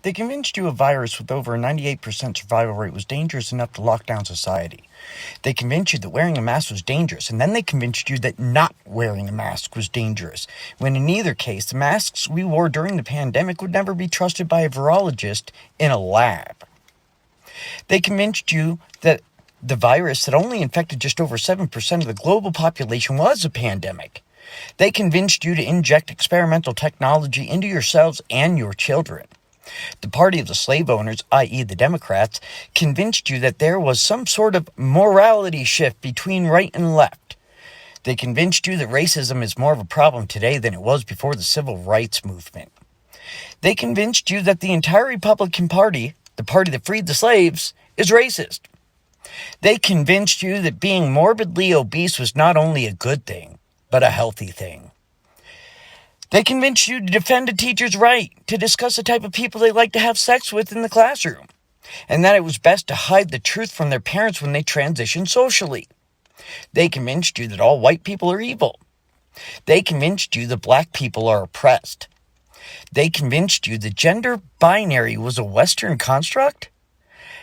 They convinced you a virus with over a 98% survival rate was dangerous enough to lock down society. They convinced you that wearing a mask was dangerous, and then they convinced you that not wearing a mask was dangerous, when in either case, the masks we wore during the pandemic would never be trusted by a virologist in a lab. They convinced you that the virus that only infected just over 7% of the global population was a pandemic. They convinced you to inject experimental technology into yourselves and your children. The party of the slave owners, i.e. the Democrats, convinced you that there was some sort of morality shift between right and left. They convinced you that racism is more of a problem today than it was before the civil rights movement. They convinced you that the entire Republican Party, the party that freed the slaves, is racist. They convinced you that being morbidly obese was not only a good thing, but a healthy thing. They convinced you to defend a teacher's right to discuss the type of people they like to have sex with in the classroom, and that it was best to hide the truth from their parents when they transition socially. They convinced you that all white people are evil. They convinced you that black people are oppressed. They convinced you that gender binary was a Western construct.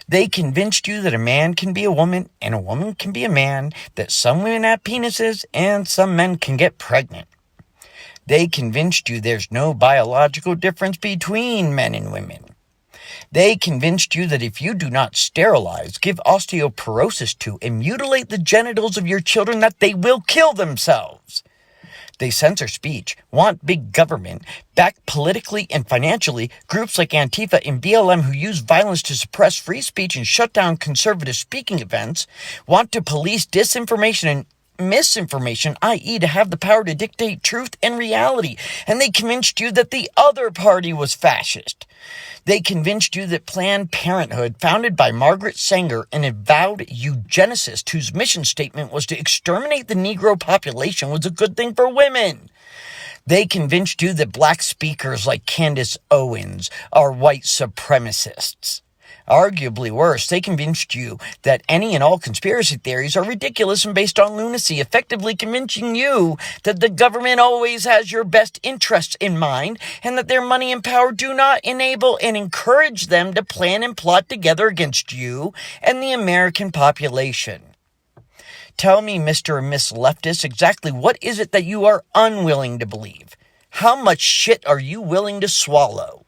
They convinced you that a man can be a woman and a woman can be a man, that some women have penises and some men can get pregnant. They convinced you there's no biological difference between men and women. They convinced you that if you do not sterilize, give osteoporosis to, and mutilate the genitals of your children, that they will kill themselves. They censor speech, want big government, back politically and financially groups like Antifa and BLM who use violence to suppress free speech and shut down conservative speaking events, want to police disinformation and misinformation, i.e. to have the power to dictate truth and reality, and they convinced you that the other party was fascist. They convinced you that Planned Parenthood, founded by Margaret Sanger, an avowed eugenicist whose mission statement was to exterminate the Negro population, was a good thing for women. They convinced you that black speakers like Candace Owens are white supremacists. Arguably worse, they convinced you that any and all conspiracy theories are ridiculous and based on lunacy, effectively convincing you that the government always has your best interests in mind and that their money and power do not enable and encourage them to plan and plot together against you and the American population. Tell me, Mr. and Miss Leftist, exactly what is it that you are unwilling to believe? How much shit are you willing to swallow?